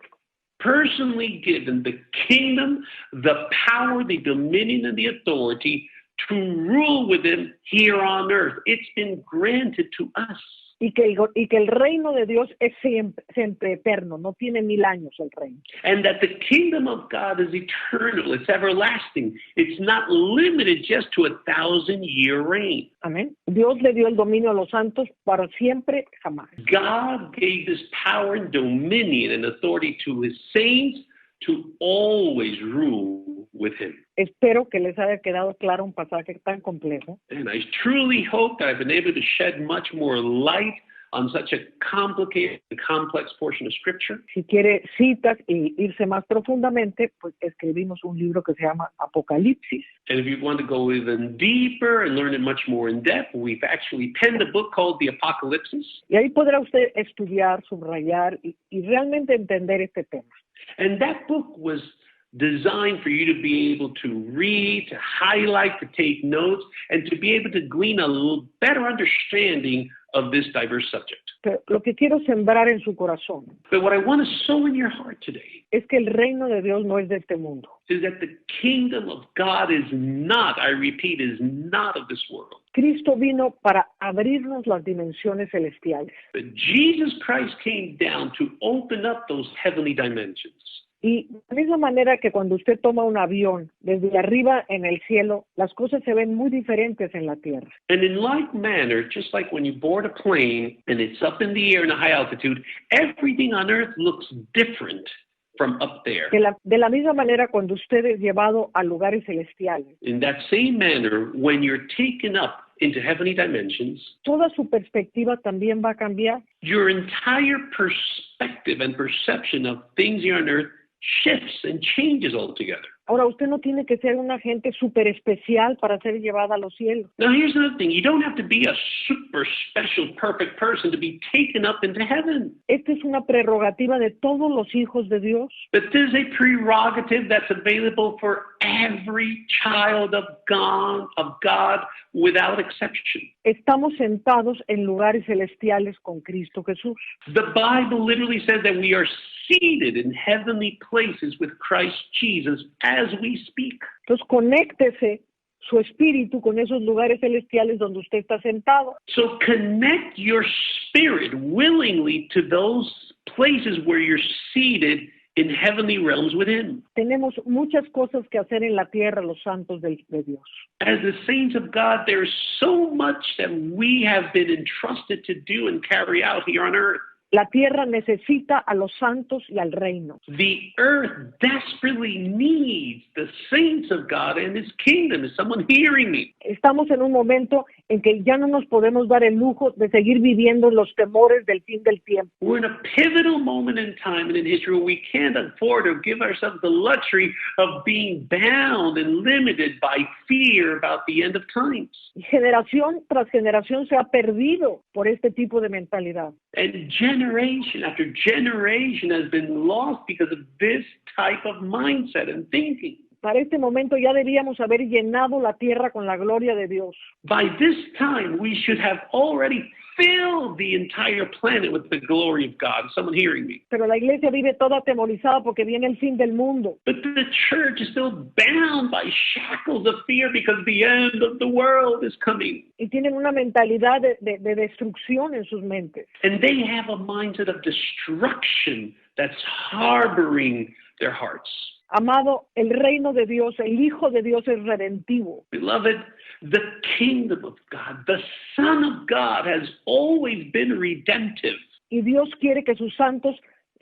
[SPEAKER 2] personally given the kingdom, the power, the dominion, and the authority to rule with him here on earth. It's been granted to us.
[SPEAKER 1] Y que el reino de Dios es siempre eterno, no tiene 1000 años el reino.
[SPEAKER 2] And that the kingdom of God is eternal, it's everlasting. It's not limited just to a 1,000-year reign.
[SPEAKER 1] Amén. Dios le dio el dominio a los santos para siempre, jamás.
[SPEAKER 2] God gave this power and dominion and authority to his saints to always rule with him.
[SPEAKER 1] Espero que les haya quedado claro un pasaje tan complejo.
[SPEAKER 2] And I truly hope that I've been able to shed much more light on such a complicated and complex portion of Scripture.
[SPEAKER 1] Si quiere citas y irse más profundamente, pues escribimos un libro que se llama Apocalipsis.
[SPEAKER 2] And if you want to go even deeper and learn it much more in depth, we've actually penned a book called The Apocalypse.
[SPEAKER 1] Y ahí podrá usted estudiar, subrayar y realmente entender este tema.
[SPEAKER 2] And that book was designed for you to be able to read, to highlight, to take notes, and to be able to glean a little better understanding of this diverse subject.
[SPEAKER 1] Pero lo que quiero sembrar en su corazón
[SPEAKER 2] But what I want to sow in your heart today
[SPEAKER 1] es que el reino de Dios no es de este mundo.
[SPEAKER 2] is that the kingdom of God is not, I repeat, is not of this world.
[SPEAKER 1] Cristo vino para abrirnos las dimensiones celestiales.
[SPEAKER 2] But Jesus Christ came down to open up those heavenly dimensions.
[SPEAKER 1] Y de la misma manera que cuando usted toma un avión desde arriba en el cielo, las cosas se ven muy diferentes en la tierra.
[SPEAKER 2] And in like manner, just like when you board a plane and it's up in the air in a high altitude, everything on earth looks different from up there.
[SPEAKER 1] De la misma manera, cuando usted es llevado a lugares celestiales,
[SPEAKER 2] In that same manner, when you're taken up into heavenly dimensions,
[SPEAKER 1] toda su perspectiva también va a cambiar.
[SPEAKER 2] your entire perspective and perception of things here on earth shifts and changes altogether.
[SPEAKER 1] Ahora, usted no tiene que ser un agente súper especial para ser llevada a los cielos.
[SPEAKER 2] Now, here's another thing. You don't have to be a super special, perfect person to be taken up into heaven.
[SPEAKER 1] Esta es una prerrogativa de todos los hijos de Dios.
[SPEAKER 2] But there's a prerogative that's available for every child of God without exception.
[SPEAKER 1] Estamos sentados en lugares celestiales con Cristo Jesús.
[SPEAKER 2] The Bible literally says that we are seated in heavenly places with Christ Jesus as we speak.
[SPEAKER 1] Entonces, conéctese su espíritu con esos lugares celestiales donde usted está sentado.
[SPEAKER 2] So connect your spirit willingly to those places where you're seated in heavenly realms with Him.
[SPEAKER 1] Tenemos muchas cosas que hacer en la tierra, los santos de Dios.
[SPEAKER 2] As the saints of God, there's so much that we have been entrusted to do and carry out here on earth.
[SPEAKER 1] La tierra necesita a los santos y al reino.
[SPEAKER 2] The earth desperately needs the saints of God and His kingdom. Is someone hearing me?
[SPEAKER 1] Estamos en un momento en que ya no nos podemos dar el lujo de seguir viviendo los temores del fin del tiempo.
[SPEAKER 2] We're in a pivotal moment in time and in history where we can't afford to give ourselves the luxury of being bound and limited by fear about the end of times.
[SPEAKER 1] Generación tras generación se ha perdido por este tipo de mentalidad.
[SPEAKER 2] And generation after generation has been lost because of this type of mindset and thinking.
[SPEAKER 1] Para este momento ya debíamos haber llenado la tierra con la gloria de Dios.
[SPEAKER 2] By this time, we should have already filled the entire planet with the glory of God. Is someone hearing me?
[SPEAKER 1] Pero la iglesia vive toda atemorizada porque viene el fin del mundo.
[SPEAKER 2] But the church is still bound by shackles of fear because the end of the world is coming.
[SPEAKER 1] Y tienen una mentalidad de destrucción en sus mentes.
[SPEAKER 2] And they have a mindset of destruction that's harboring their hearts.
[SPEAKER 1] Amado, el reino de Dios, el Hijo de Dios es redentivo.
[SPEAKER 2] Beloved, the kingdom of God, the Son of God has always been redemptive.
[SPEAKER 1] Y Dios quiere que sus santos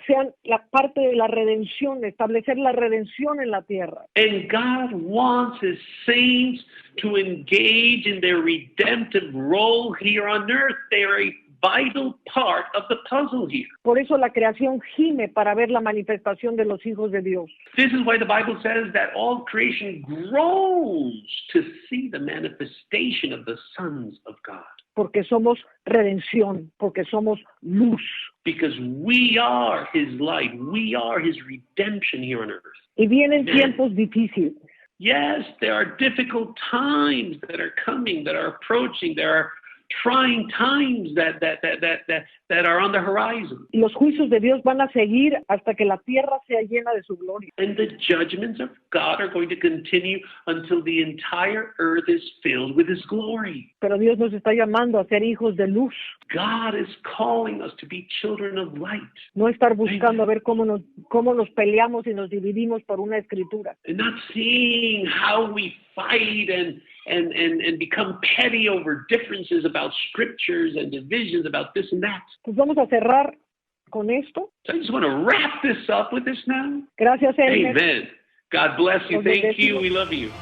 [SPEAKER 1] sean la parte de la redención, establecer la redención en la tierra.
[SPEAKER 2] And God wants His saints to engage in their redemptive role here on earth. They are a vital part of the puzzle here.
[SPEAKER 1] Por eso la creación gime para ver la manifestación de los hijos de Dios.
[SPEAKER 2] This is why the Bible says that all creation groans to see the manifestation of the sons of God.
[SPEAKER 1] Porque somos redención, porque somos luz.
[SPEAKER 2] Because we are His light. We are His redemption here on earth.
[SPEAKER 1] Y vienen tiempos difíciles.
[SPEAKER 2] Yes, there are difficult times that are coming, that are approaching. There are trying times that are on the horizon.
[SPEAKER 1] Y los juicios de Dios van a seguir hasta que la tierra sea llena de su gloria.
[SPEAKER 2] And the judgments of God are going to continue until the entire earth is filled with His glory.
[SPEAKER 1] Pero Dios nos está llamando a ser hijos de luz.
[SPEAKER 2] God is calling us to be children of light.
[SPEAKER 1] No estar buscando a ver cómo nos peleamos y nos dividimos por una escritura.
[SPEAKER 2] And not seeing how we fight and become petty over differences about scriptures and divisions about this and that.
[SPEAKER 1] Pues vamos a cerrar con esto.
[SPEAKER 2] So I just want to wrap this up with this now.
[SPEAKER 1] Gracias, Elmer.
[SPEAKER 2] Amen. God bless you. Thank you. We love you.